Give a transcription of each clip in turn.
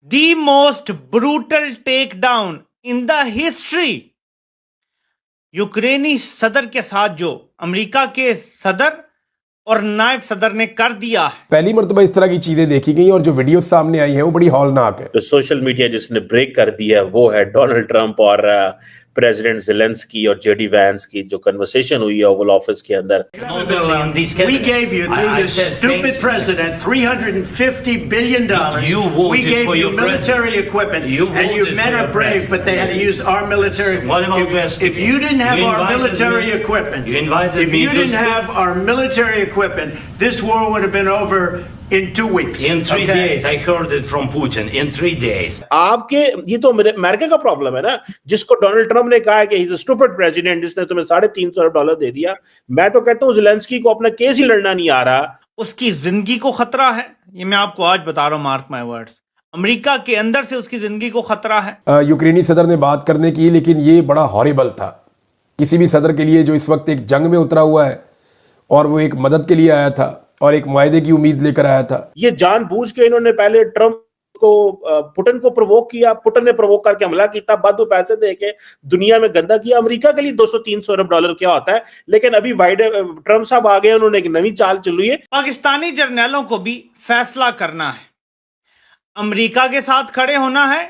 The most brutal takedown in the history. यूक्रेनी सदर के साथ जो अमेरिका के सदर और नायब सदर ने कर दिया है, पहली मर्तबा इस तरह की चीजें देखी गई और जो वीडियो सामने आई है वो बड़ी हौलनाक है। तो सोशल मीडिया जिसने ब्रेक कर दिया वो है डोनाल्ड ट्रंप और प्रेसिडेंट ज़ेलेंस्की और जेडी वैंस की जो कन्वर्सेशन हुई है ओवल ऑफिस के अंदर। We gave you through this stupid president $350 billion. We gave you military equipment, and you men are brave, but they had to use our military. If you didn't have our military equipment, if you didn't have our military equipment, this war would have been over in 2 weeks. In 3 days, I heard it from Putin. In 3 days. आपके ये तो America का problem है ना, जिसको Donald Trump ने कहा है कि he is a stupid president, जिसने तुम्हें $350 अरब दे दिया। मैं तो कहता हूँ ज़ेलेंस्की को अपना केस ही लड़ना नहीं आ रहा। उसकी जिंदगी को खतरा है। ये मैं आपको आज बता रहा हूं, मार्क माय वर्ड्स। अमेरिका के अंदर से उसकी जिंदगी को खतरा है। यूक्रेनी सदर ने बात करने की, लेकिन ये बड़ा हॉरिबल था किसी भी सदर के लिए जो इस वक्त एक जंग में उतरा हुआ है और वो एक मदद के लिए आया था और एक मुआहदे की उम्मीद लेकर आया था। ये जानबूझ के इन्होंने पहले ट्रंप को पुतिन को प्रोवोक किया, पुतिन ने प्रोवोक करके हमला किया, बाद में पैसे देके दुनिया में गंदा किया। अमेरिका के लिए 200-300 अरब डॉलर क्या होता है, लेकिन अभी बाइडेन ट्रंप साहब आ गए, उन्होंने एक नई चाल चली है। पाकिस्तानी जर्नैलों को भी फैसला करना है, अमेरिका के साथ खड़े होना है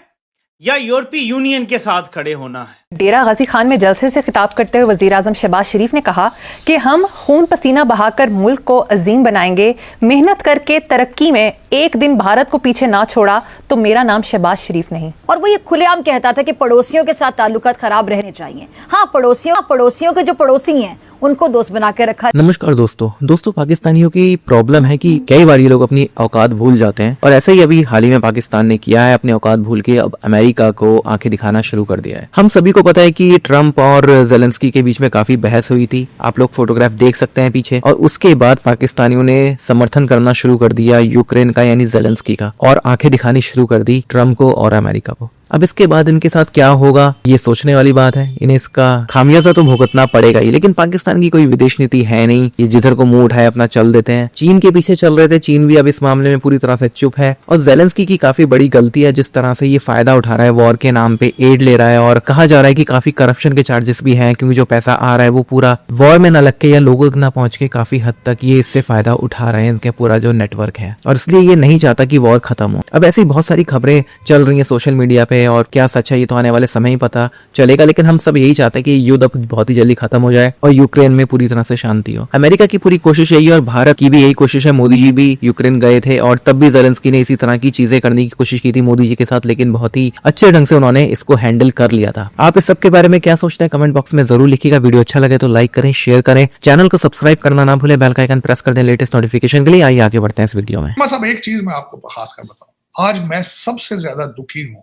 या यूरोपीय यूनियन के साथ खड़े होना है। डेरा गाजी खान में जलसे से खिताब करते हुए वजीर आजम शहबाज शरीफ ने कहा कि हम खून पसीना बहाकर मुल्क को अजीम बनाएंगे। मेहनत करके तरक्की में एक दिन भारत को पीछे ना छोड़ा तो मेरा नाम शहबाज शरीफ नहीं। और वो ये खुलेआम कहता था कि पड़ोसियों के साथ ताल्लुकात खराब रहने चाहिए। हाँ, पड़ोसियों के जो पड़ोसी हैं उनको दोस्त बना के रखा। नमस्कार दोस्तों, पाकिस्तानियों की प्रॉब्लम है कि कई बार ये लोग अपनी औकात भूल जाते हैं और ऐसा ही अभी हाल ही में पाकिस्तान ने किया है। अपनी औकात भूल के अब अमेरिका को आंखें दिखाना शुरू कर दिया है। हम सभी को पता है कि ट्रंप और ज़ेलेंस्की के बीच में काफी बहस हुई थी, आप लोग फोटोग्राफ देख सकते हैं पीछे। और उसके बाद पाकिस्तानियों ने समर्थन करना शुरू कर दिया यूक्रेन का यानी ज़ेलेंस्की का, और आंखें दिखानी शुरू कर दी ट्रंप को और अमेरिका को। अब इसके बाद इनके साथ क्या होगा ये सोचने वाली बात है। इन्हें इसका खामियाजा तो भुगतना पड़ेगा ही, लेकिन पाकिस्तान की कोई विदेश नीति है नहीं। ये जिधर को मुंह उठाए अपना चल देते हैं। चीन के पीछे चल रहे थे, चीन भी अब इस मामले में पूरी तरह से चुप है। और ज़ेलेंस्की की काफी बड़ी गलती है जिस तरह से ये फायदा उठा रहा है, वॉर के नाम पे एड ले रहा है, और कहा जा रहा है कि काफी करप्शन के चार्जेस भी हैं, क्योंकि जो पैसा आ रहा है वो पूरा वॉर में न लग के या लोगों तक न पहुंच के काफी हद तक ये इससे फायदा उठा रहे हैं, इनके पूरा जो नेटवर्क है, और इसलिए ये नहीं चाहता कि वॉर खत्म हो। अब ऐसी बहुत सारी खबरें चल रही है सोशल मीडिया पे, और क्या सच है ये तो आने वाले समय ही पता चलेगा, लेकिन हम सब यही चाहते हैं कि युद्ध अब बहुत ही जल्दी खत्म हो जाए और यूक्रेन में पूरी तरह से शांति हो। अमेरिका की पूरी कोशिश यही है और भारत की भी यही कोशिश है। मोदी जी भी यूक्रेन गए थे और तब भी ज़ेलेंस्की ने इसी तरह की चीजें करने की कोशिश की थी मोदी जी के साथ, लेकिन बहुत ही अच्छे ढंग से उन्होंने इसको हैंडल कर लिया था। आप इस सब के बारे में क्या सोचते हैं कमेंट बॉक्स में जरूर लिखिएगा। वीडियो अच्छा लगे तो लाइक करें, शेयर करें, चैनल को सब्सक्राइब करना ना भूलें, बेल का आइकन प्रेस कर दें लेटेस्ट नोटिफिकेशन के लिए। आइए आगे बढ़ते हैं इस वीडियो में। बस अब एक चीज मैं आपको खास कर बताऊं, आज मैं सबसे ज्यादा दुखी हूं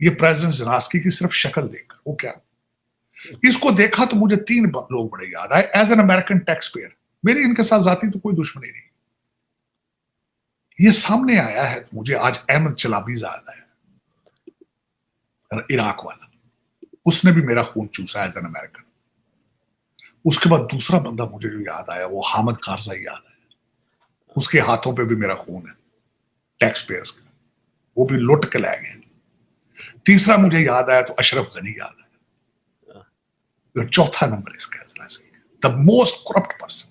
ये प्रेसिडेंट ज़ेलेंस्की की सिर्फ शक्ल देखकर। वो क्या, इसको देखा तो मुझे 3 लोग बड़े याद आए। As an American taxpayer मेरी इनके साथ जाती तो कोई दुश्मनी नहीं। ये सामने आया है तो मुझे आज अहमद चलाबी याद आया, इराक वाला, उसने भी मेरा खून चूसा एज एन अमेरिकन। उसके बाद दूसरा बंदा मुझे जो याद आया वो हामिद कारज़ाई याद आया, उसके हाथों पे भी मेरा खून है टैक्स पेयर्स का, वो भी लुट के ले गए। तीसरा मुझे याद आया तो अशरफ गनी याद आया। चौथा नंबर इसका द मोस्ट करप्ट पर्सन।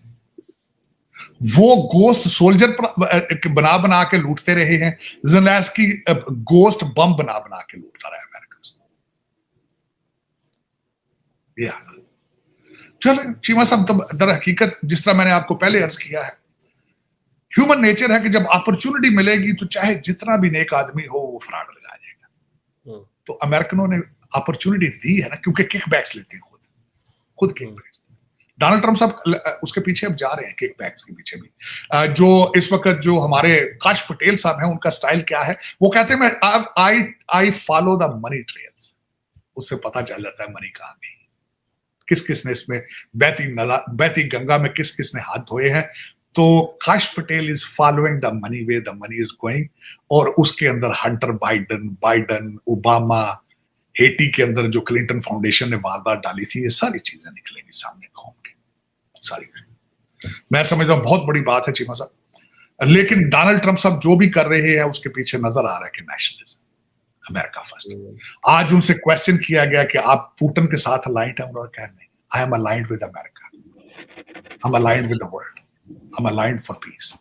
वो गोस्ट सोल्जर बना के लूटते रहे हैं, ज़ेलेंस्की गोस्ट बम बना के लूटता रहा अमेरिका से। चलो चीमा साहब, दर हकीकत जिस तरह मैंने आपको पहले अर्ज किया है, ह्यूमन नेचर है कि जब अपॉर्चुनिटी मिलेगी तो चाहे जितना भी नेक आदमी हो वो फराड लगा जाएगा। तो अमेरिकनों ने अपॉर्चुनिटी दी है ना, क्योंकि किकबैक्स लेते हैं खुद किकबैक्स। डोनाल्ड ट्रंप साहब उसके पीछे अब जा रहे हैं, किकबैक्स के पीछे भी। जो इस वक्त जो हमारे काश पटेल साहब हैं, उनका स्टाइल क्या है, वो कहते हैं मैं I follow the money trails. उससे पता चल जाता है मनी कहां गई, किस किसने इसमें बहती गंगा में किस किसने हाथ धोए हैं। तो काश Patel is following the money way the money is going, और उसके अंदर हंटर बाइडन, ओबामा, हेटी के अंदर जो क्लिंटन फाउंडेशन ने वारदात डाली थी, ये सारी चीजें निकलेंगी सामने कौम के, सारी। मैं समझता हूं बहुत बड़ी बात है चीमा साहब। लेकिन डोनाल्ड ट्रंप साहब जो भी कर रहे हैं उसके पीछे नजर आ रहा है कि नेशनलिज्म, अमेरिका फर्स्ट। आज उनसे क्वेश्चन किया गया कि आप पुतिन के साथ अलाइंड हैं, उन्होंने कहा नहीं, I am aligned with America, I am aligned with the world, I am aligned for piece.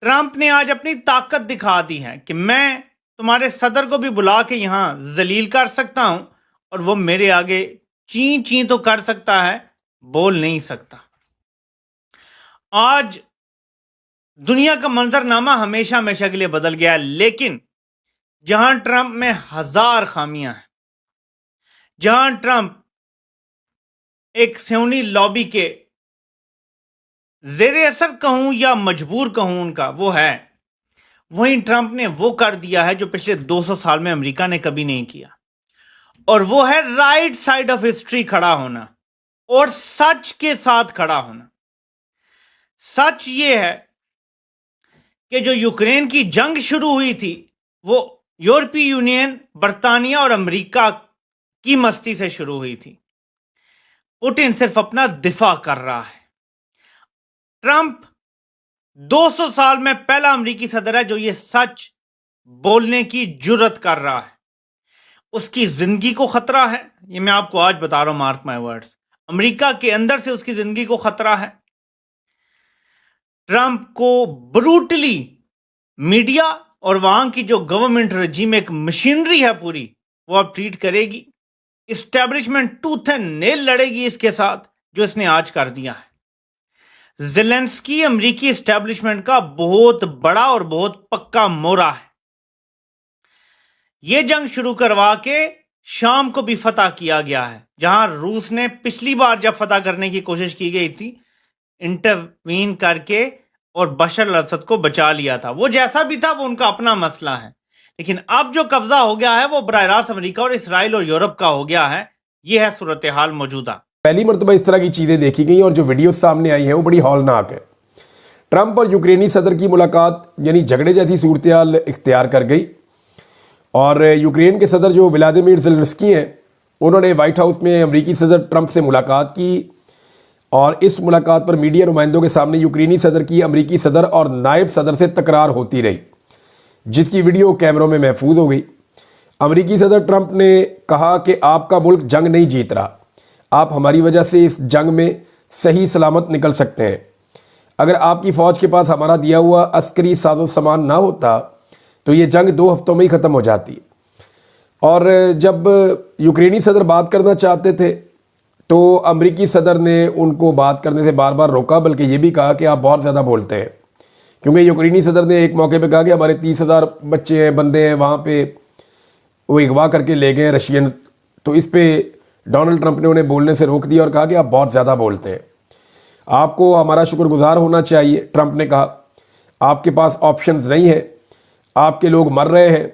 Trump ने आज अपनी ताकत दिखा दी है कि मैं तुम्हारे सदर को भी बुला के यहां जलील कर सकता हूं और वो मेरे आगे ची ची तो कर सकता है, बोल नहीं सकता। आज दुनिया का मंजरनामा हमेशा हमेशा के लिए बदल गया है, लेकिन जहां ट्रंप में 1000 खामियां हैं, जहां ट्रंप एक स्योनी लॉबी के जेर असर कहूं या मजबूर कहूं उनका वो है, वहीं ट्रंप ने वो कर दिया है जो पिछले 200 साल में अमेरिका ने कभी नहीं किया, और वो है राइट साइड ऑफ हिस्ट्री खड़ा होना और सच के साथ खड़ा होना। सच ये है कि जो यूक्रेन की जंग शुरू हुई थी वो यूरोपीय यूनियन, बर्तानिया और अमेरिका की मस्ती से शुरू हुई थी। पुतिन सिर्फ अपना दिफा कर रहा है। ट्रंप 200 साल में पहला अमेरिकी सदर है जो ये सच बोलने की जुर्रत कर रहा है। उसकी जिंदगी को खतरा है, ये मैं आपको आज बता रहा हूं, मार्क माय वर्ड्स। अमेरिका के अंदर से उसकी जिंदगी को खतरा है। ट्रंप को ब्रूटली मीडिया और वहां की जो गवर्नमेंट रजीम, एक मशीनरी है पूरी, वो अब ट्रीट करेगी। इस्टेब्लिशमेंट टूथ एंड नेल लड़ेगी इसके साथ जो इसने आज कर दिया है। ज़ेलेंस्की अमेरिकी इस्टेब्लिशमेंट का बहुत बड़ा और बहुत पक्का मोरा है। यह जंग शुरू करवा के शाम को भी फतह किया गया है, जहां रूस ने पिछली बार जब फतह करने की कोशिश की गई थी इंटरवीन करके और बशर अल-असद को बचा लिया था। वो जैसा भी था वो उनका अपना मसला है, लेकिन अब जो कब्जा हो गया है वो बराह रास्त अमेरिका और इसराइल और यूरोप का हो गया है। ये है सूरत हाल मौजूदा। पहली मरतबा इस तरह की चीज़ें देखी गई और जो वीडियो सामने आई है वो बड़ी हौलनाक है। ट्रंप और यूक्रेनी सदर की मुलाकात यानी झगड़े जैसी सूरत हाल इख्तियार कर गई और यूक्रेन के सदर जो व्लादिमीर ज़ेलेंस्की हैं उन्होंने वाइट हाउस में अमेरिकी सदर ट्रंप से मुलाकात की और इस मुलाकात पर मीडिया नुमाइंदों के सामने यूक्रेनी सदर की अमेरिकी सदर और नायब सदर से तकरार होती रही, जिसकी वीडियो कैमरों में महफूज हो गई। अमेरिकी सदर ट्रंप ने कहा कि आपका मुल्क जंग नहीं जीत रहा, आप हमारी वजह से इस जंग में सही सलामत निकल सकते हैं। अगर आपकी फ़ौज के पास हमारा दिया हुआ अस्करी साजो सामान ना होता तो ये जंग 2 हफ्तों में ही ख़त्म हो जाती। और जब यूक्रेनी सदर बात करना चाहते थे तो अमेरिकी सदर ने उनको बात करने से बार बार रोका, बल्कि ये भी कहा कि आप बहुत ज़्यादा बोलते हैं, क्योंकि यूक्रेनी सदर ने एक मौके पे कहा कि हमारे 30,000 बच्चे हैं, बंदे हैं वहाँ पे, वो अगवा करके ले गए रशियन। तो इस पे डोनाल्ड ट्रंप ने उन्हें बोलने से रोक दिया और कहा कि आप बहुत ज़्यादा बोलते हैं, आपको हमारा शुक्रगुजार होना चाहिए। ट्रंप ने कहा आपके पास ऑप्शंस नहीं है, आपके लोग मर रहे हैं,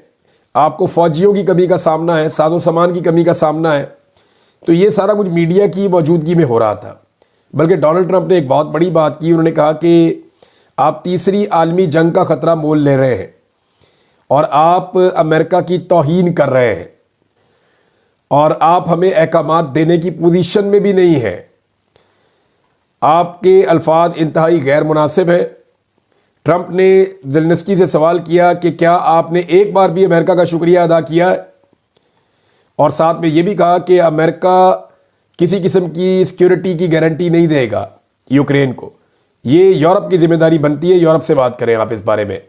आपको फ़ौजियों की कमी का सामना है, साजो सामान की कमी का सामना है। तो ये सारा कुछ मीडिया की मौजूदगी में हो रहा था। बल्कि डोनाल्ड ट्रंप ने एक बहुत बड़ी बात की, उन्होंने कहा कि आप तीसरी आलमी जंग का ख़तरा मोल ले रहे हैं और आप अमेरिका की तौहीन कर रहे हैं और आप हमें अहकामात देने की पोजीशन में भी नहीं है। आपके अल्फाज इंतहाई गैर मुनासिब हैं। ट्रंप ने ज़ेलेंस्की से सवाल किया कि क्या आपने एक बार भी अमेरिका का शुक्रिया अदा किया है, और साथ में ये भी कहा कि अमेरिका किसी किस्म की सिक्योरिटी की गारंटी नहीं देगा यूक्रेन को, ये यूरोप की जिम्मेदारी बनती है, यूरोप से बात करें आप इस बारे में।